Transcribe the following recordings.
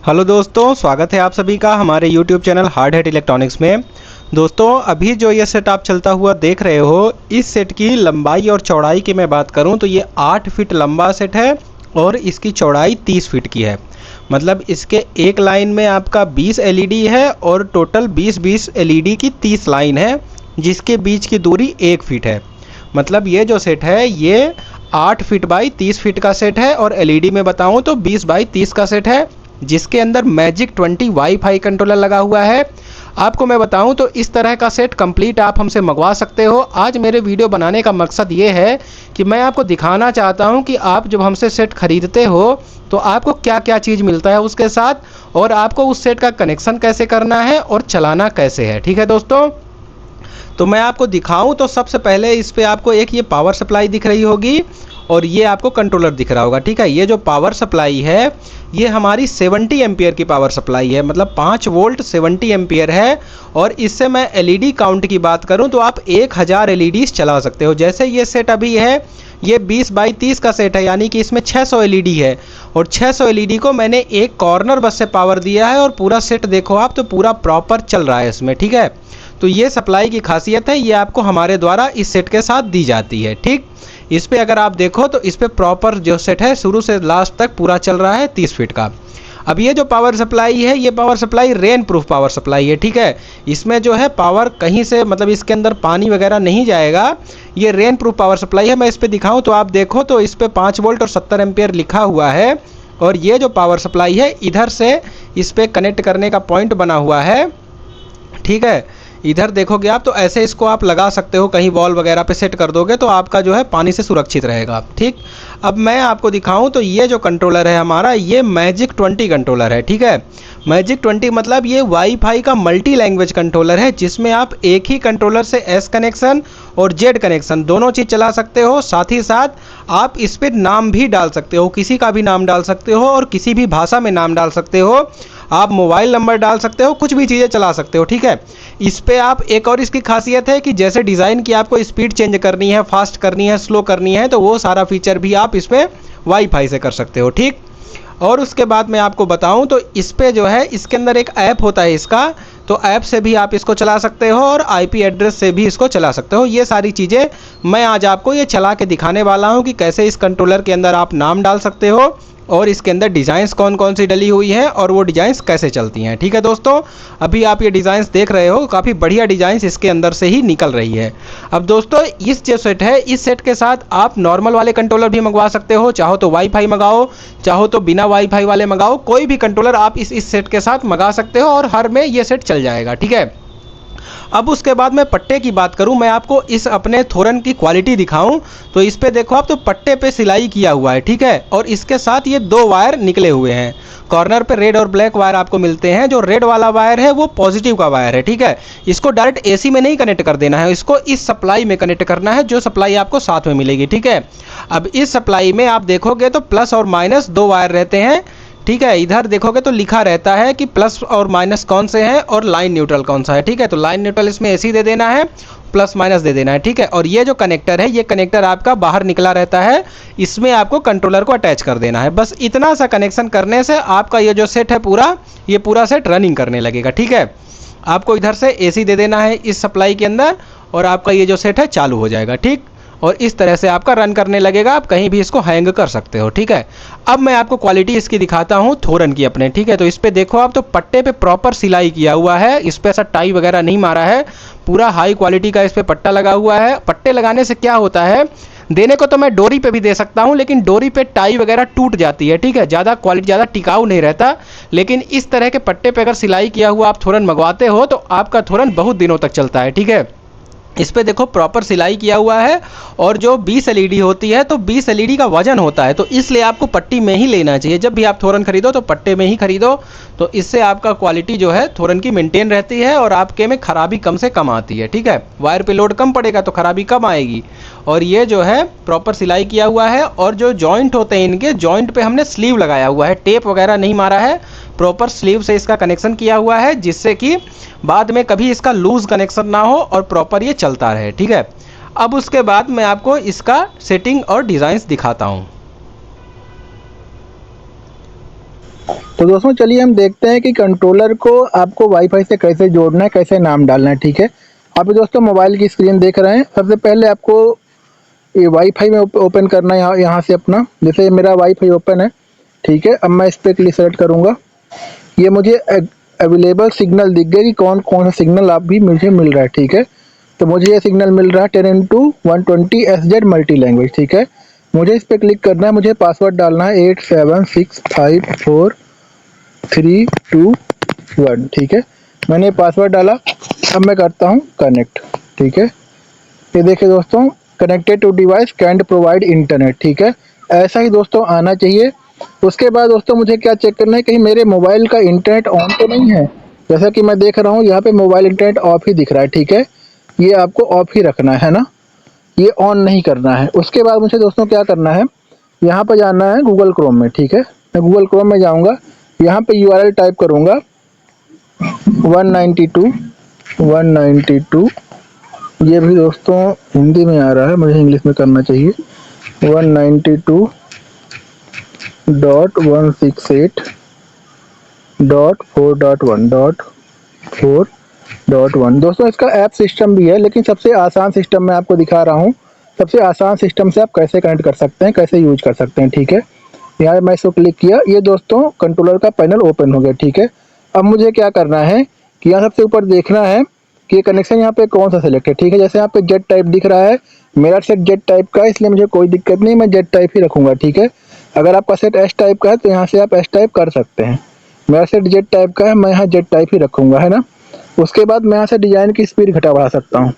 Hello दोस्तों, स्वागत है आप सभी का हमारे YouTube channel hard hat electronics में। दोस्तों, अभी जो ये सेट आप चलता हुआ देख रहे हो, इस सेट की लंबाई और चौड़ाई की मैं बात करूं तो ये 8 फीट लंबा सेट है और इसकी चौड़ाई 30 फीट की है। मतलब इसके एक लाइन में आपका 20 LED है और टोटल 20-20 LED की 30 लाइन है, जिसके बीच की दूरी 1 फीट है। मतलब ये जो सेट है ये 8 फीट बाई 30 फीट का सेट है और LED में बताऊं तो 20 बाई 30 का सेट है, जिसके अंदर मैजिक 20 वाईफाई कंट्रोलर लगा हुआ है। आपको मैं बताऊं तो इस तरह का सेट कंप्लीट आप हमसे मंगवा सकते हो। आज मेरे वीडियो बनाने का मकसद ये है कि मैं आपको दिखाना चाहता हूं कि आप जब हमसे सेट खरीदते हो तो आपको क्या क्या चीज़ मिलता है उसके साथ, और आपको उस सेट का कनेक्शन कैसे करना है और चलाना कैसे है। ठीक है दोस्तों, तो मैं आपको दिखाऊं तो सबसे पहले इस पे आपको एक ये पावर सप्लाई दिख रही होगी और ये आपको कंट्रोलर दिख रहा होगा। ठीक है, ये जो पावर सप्लाई है ये हमारी 70 एम्पियर की पावर सप्लाई है, मतलब 5 वोल्ट 70 एम्पियर है। और इससे मैं LED काउंट की बात करूं तो आप 1000 LEDs चला सकते हो। जैसे ये सेट अभी है, ये 20 बाई 30 का सेट है, यानी कि इसमें 600 LED है और 600 LED को मैंने एक कॉर्नर बस से पावर दिया है और पूरा सेट देखो आप तो पूरा प्रॉपर चल रहा है इसमें। ठीक है, तो ये सप्लाई की खासियत है, ये आपको हमारे द्वारा इस सेट के साथ दी जाती है। ठीक, इस पे अगर आप देखो तो इस पे प्रॉपर जो सेट है शुरू से लास्ट तक पूरा चल रहा है 30 फीट का। अब ये जो पावर सप्लाई है ये power supply rain proof power supply है। ठीक है, इसमें जो है पावर कहीं से मतलब इसके अंदर पानी वगैरह नहीं जाएगा, ये रेन प्रूफ पावर सप्लाई है। मैं इस पे दिखाऊं तो आप देखो तो इस पे 5 वोल्ट और 70 एम्पियर लिखा हुआ है और ये जो पावर सप्लाई है इधर से इस पे कनेक्ट करने का पॉइंट बना हुआ है। ठीक है, इधर देखोगे आप तो ऐसे इसको आप लगा सकते हो, कहीं वॉल वगैरह पे सेट कर दोगे तो आपका जो है पानी से सुरक्षित रहेगा। ठीक, अब मैं आपको दिखाऊं तो ये जो कंट्रोलर है हमारा ये मैजिक 20 कंट्रोलर है। ठीक है, मैजिक 20 मतलब ये वाईफाई का मल्टी लैंग्वेज कंट्रोलर है, जिसमें आप एक ही कंट्रोलर से S कनेक्शन और Z कनेक्शन दोनों चीज़ चला सकते हो। साथ ही साथ आप इस पर नाम भी डाल सकते हो, किसी का भी नाम डाल सकते हो और किसी भी भाषा में नाम डाल सकते हो। आप मोबाइल नंबर डाल सकते हो, कुछ भी चीज़ें चला सकते हो। ठीक है, इस पे आप एक और इसकी खासियत है कि जैसे डिज़ाइन की आपको स्पीड चेंज करनी है, फास्ट करनी है, स्लो करनी है, तो वो सारा फीचर भी आप इस पे वाईफाई से कर सकते हो। ठीक, और उसके बाद मैं आपको बताऊं तो इस पे जो है इसके अंदर एक ऐप होता है इसका, तो ऐप से भी आप इसको चला सकते हो और IP एड्रेस से भी इसको चला सकते हो। ये सारी चीज़ें मैं आज आपको ये चला के दिखाने वाला हूं कि कैसे इस कंट्रोलर के अंदर आप नाम डाल सकते हो और इसके अंदर डिज़ाइंस कौन कौन सी डली हुई हैं और वो डिज़ाइंस कैसे चलती हैं। ठीक है दोस्तों, अभी आप ये डिज़ाइंस देख रहे हो, काफ़ी बढ़िया डिज़ाइंस इसके अंदर से ही निकल रही है। अब दोस्तों, इस जो सेट है इस सेट के साथ आप नॉर्मल वाले कंट्रोलर भी मंगवा सकते हो, चाहो तो वाईफाई मंगाओ, चाहो तो बिना वाईफाई वाले मंगाओ, कोई भी कंट्रोलर आप इस सेट के साथ मंगा सकते हो और हर में ये सेट चल जाएगा। ठीक है, अब उसके बाद मैं पट्टे की बात करूं, मैं आपको इस अपने थोरन की क्वालिटी दिखाऊं तो इस पे देखो आप तो पट्टे पे सिलाई किया हुआ है। ठीक है, और इसके साथ ये 2 वायर निकले हुए हैं, कॉर्नर पे रेड और ब्लैक वायर आपको मिलते हैं। जो रेड वाला वायर है वो पॉजिटिव का वायर है। ठीक है, इसको डायरेक्ट AC में नहीं कनेक्ट कर देना है, इसको इस सप्लाई में कनेक्ट करना है, जो सप्लाई आपको साथ में मिलेगी। ठीक है, अब इस सप्लाई में आप देखोगे तो प्लस और माइनस 2 वायर रहते हैं। ठीक है, इधर देखोगे तो लिखा रहता है कि प्लस और माइनस कौन से हैं और लाइन न्यूट्रल कौन सा है। ठीक है, तो लाइन न्यूट्रल इसमें AC दे देना है, प्लस माइनस दे देना है। ठीक है, और ये जो कनेक्टर है ये कनेक्टर आपका बाहर निकला रहता है, इसमें आपको कंट्रोलर को अटैच कर देना है। बस इतना सा कनेक्शन करने से आपका ये जो सेट है पूरा, ये पूरा सेट रनिंग करने लगेगा। ठीक है, आपको इधर से AC दे देना है इस सप्लाई के अंदर और आपका ये जो सेट है चालू हो जाएगा। ठीक, और इस तरह से आपका रन करने लगेगा, आप कहीं भी इसको हैंग कर सकते हो। ठीक है, अब मैं आपको क्वालिटी इसकी दिखाता हूँ थोरन की अपने। ठीक है, तो इस पे देखो आप तो पट्टे पे प्रॉपर सिलाई किया हुआ है, इस पे ऐसा टाई वगैरह नहीं मारा है, पूरा हाई क्वालिटी का इस पे पट्टा लगा हुआ है। पट्टे लगाने से क्या होता है, देने को तो मैं डोरी पे भी दे सकता हूँ लेकिन डोरी पे टाई वगैरह टूट जाती है। ठीक है, ज़्यादा क्वालिटी ज़्यादा टिकाऊ नहीं रहता, लेकिन इस तरह के पट्टे पे अगर सिलाई किया हुआ आप थोरन मंगवाते हो तो आपका थोरन बहुत दिनों तक चलता है। ठीक है, इस पे देखो प्रॉपर सिलाई किया हुआ है और जो 20 LED होती है तो 20 LED का वजन होता है, तो इसलिए आपको पट्टी में ही लेना चाहिए। जब भी आप थोरन खरीदो तो पट्टे में ही खरीदो, तो इससे आपका क्वालिटी जो है थोरन की मेंटेन रहती है और आपके में खराबी कम से कम आती है। ठीक है, वायर पे लोड कम पड़ेगा तो खराबी कम आएगी। और ये जो है प्रॉपर सिलाई किया हुआ है और जो जॉइंट होते हैं इनके जॉइंट पे हमने स्लीव लगाया हुआ है, टेप वगैरह नहीं मारा है, प्रॉपर स्लीव से इसका कनेक्शन किया हुआ है, जिससे कि बाद में कभी इसका लूज कनेक्शन ना हो और प्रॉपर ये चलता रहे। ठीक है, अब उसके बाद मैं आपको इसका सेटिंग और डिज़ाइंस दिखाता हूँ। तो दोस्तों चलिए हम देखते हैं कि कंट्रोलर को आपको वाईफाई से कैसे जोड़ना है, कैसे नाम डालना है। ठीक है, आप दोस्तों मोबाइल की स्क्रीन देख रहे हैं। सबसे पहले आपको ये वाईफाई में ओपन करना है यहाँ से अपना। जैसे मेरा वाईफाई ओपन है, ठीक है। अब मैं इस पर क्लिक सेलेक्ट करूँगा। ये मुझे अवेलेबल सिग्नल दिख गया कि कौन कौन सा सिग्नल आप भी मुझे मिल रहा है। ठीक है, तो मुझे ये सिग्नल मिल रहा है 10x120 SZ मल्टी लैंग्वेज। ठीक है, मुझे इस पर क्लिक करना है। मुझे पासवर्ड डालना है 87654321। ठीक है, मैंने पासवर्ड डाला। अब मैं करता हूँ कनेक्ट। ठीक है, ये देखिए दोस्तों, connected to device can't provide internet. ठीक है, ऐसा ही दोस्तों आना चाहिए। उसके बाद दोस्तों मुझे क्या चेक करना है, कहीं मेरे मोबाइल का इंटरनेट ऑन तो नहीं है। जैसा कि मैं देख रहा हूँ यहाँ पे मोबाइल इंटरनेट ऑफ ही दिख रहा है। ठीक है, ये आपको ऑफ ही रखना है ना, ये ऑन नहीं करना है। उसके बाद मुझे दोस्तों क्या करना है, यहाँ पर जाना है गूगल क्रोम में। ठीक है, मैं गूगल क्रोम में जाऊँगा, यहाँ पे URL टाइप करूँगा 192.192। ये भी दोस्तों हिंदी में आ रहा है, मुझे इंग्लिश में करना चाहिए। 192.168.4.1.4.1 दोस्तों इसका ऐप सिस्टम भी है, लेकिन सबसे आसान सिस्टम मैं आपको दिखा रहा हूँ। सबसे आसान सिस्टम से आप कैसे कनेक्ट कर सकते हैं, कैसे यूज कर सकते हैं। ठीक है, यहाँ मैं इसको क्लिक किया, ये दोस्तों कंट्रोलर का पैनल ओपन हो गया। ठीक है, अब मुझे क्या करना है कि यहाँ सबसे ऊपर देखना है कि कनेक्शन यहाँ पे कौन सा सेलेक्ट है। ठीक है, जैसे यहाँ पे जेट टाइप दिख रहा है, मेरा सेट जेट टाइप का है, इसलिए मुझे कोई दिक्कत नहीं, मैं जेट टाइप ही रखूँगा। ठीक है, अगर आपका सेट एस टाइप का है तो यहाँ से आप एस टाइप कर सकते हैं। मेरा सेट जेट टाइप का है, मैं यहाँ जेट टाइप ही रखूँगा, है ना। उसके बाद मैं यहाँ से डिज़ाइन की स्पीड घटा बढ़ा सकता हूँ।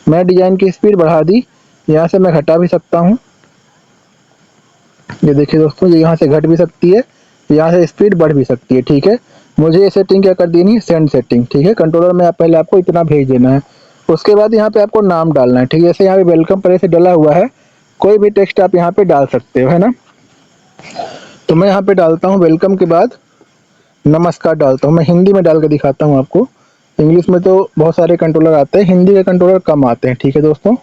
मैं डिज़ाइन की स्पीड बढ़ा दी, यहाँ से मैं घटा भी सकता हूँ। ये देखिए दोस्तों, ये यहाँ से घट भी सकती है, यहाँ से स्पीड बढ़ भी सकती है। ठीक है, मुझे ये सेटिंग क्या कर देनी है, सेंड सेटिंग। ठीक है, कंट्रोलर में आप पहले आपको इतना भेज देना है। उसके बाद यहाँ पे आपको नाम डालना है। ठीक है, जैसे यहाँ पे वेलकम पहले से डला हुआ है, कोई भी टेक्स्ट आप यहाँ पे डाल सकते हो, है ना। तो मैं यहाँ पे डालता हूँ वेलकम के बाद नमस्कार डालता हूँ। मैं हिंदी में डाल के दिखाता हूँ आपको, इंग्लिश में तो बहुत सारे कंट्रोलर आते हैं, हिंदी के कंट्रोलर कम आते हैं। ठीक है दोस्तों, मैं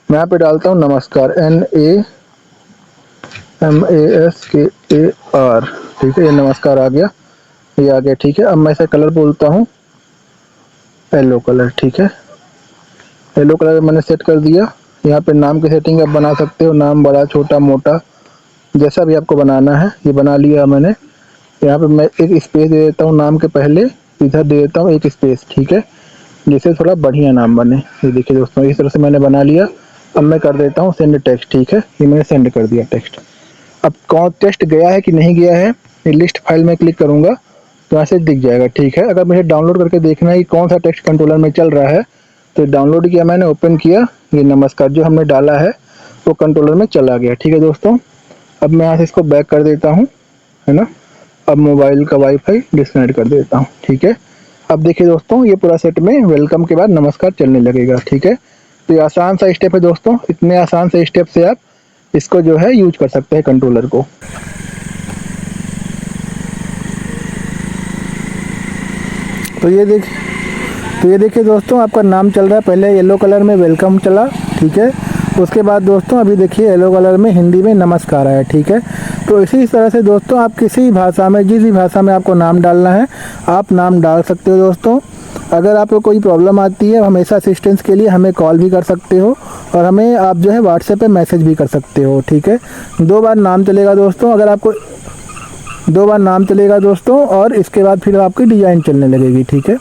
यहाँ पे डालता हूँ नमस्कार, NAMASKAR। ठीक है, ये नमस्कार आ गया, ये आ गया। ठीक है, अब मैं इसे कलर बोलता हूँ येलो कलर। ठीक है, येलो कलर मैंने सेट कर दिया। यहाँ पे नाम की सेटिंग आप बना सकते हो, नाम बड़ा छोटा मोटा जैसा भी आपको बनाना है, ये बना लिया मैंने। यहाँ पे मैं एक स्पेस दे देता हूँ नाम के पहले, इधर दे देता हूँ एक स्पेस। ठीक है, जिससे थोड़ा बढ़िया नाम बने। ये देखिए दोस्तों, इस तरह से मैंने बना लिया। अब मैं कर देता हूँ सेंड टेक्स्ट। ठीक है, ये मैंने सेंड कर दिया टेक्स्ट। अब कौन टेक्स्ट गया है कि नहीं गया है, ये लिस्ट फाइल में क्लिक करूँगा तो यहाँ से दिख जाएगा। ठीक है, अगर मुझे डाउनलोड करके देखना है कि कौन सा टेक्स्ट कंट्रोलर में चल रहा है, तो डाउनलोड किया मैंने, ओपन किया, ये नमस्कार जो हमने डाला है वो कंट्रोलर में चला गया। ठीक है दोस्तों, अब मैं यहाँ से इसको बैक कर देता हूँ, है ना। अब मोबाइल का वाईफाई डिस्कनेक्ट कर देता हूँ। ठीक है, अब देखिए दोस्तों, ये पूरा सेट में वेलकम के बाद नमस्कार चलने लगेगा। ठीक है, तो ये आसान सा स्टेप है दोस्तों, इतने आसान से स्टेप से आप इसको जो है यूज कर सकते हैं कंट्रोलर को। तो ये देखिए दोस्तों, आपका नाम चल रहा है, पहले येलो कलर में वेलकम चला। ठीक है, उसके बाद दोस्तों अभी देखिए येलो कलर में हिंदी में नमस्कार आया। ठीक है, तो इसी तरह से दोस्तों आप किसी भाषा में, जिस भी भाषा में आपको नाम डालना है आप नाम डाल सकते हो दोस्तों। अगर आपको कोई प्रॉब्लम आती है, हमेशा असिस्टेंस के लिए हमें कॉल भी कर सकते हो, और हमें आप जो है व्हाट्सएप पे मैसेज भी कर सकते हो। ठीक है, 2 बार नाम चलेगा दोस्तों, अगर आपको 2 बार नाम चलेगा दोस्तों, और इसके बाद फिर आपकी डिज़ाइन चलने लगेगी। ठीक है।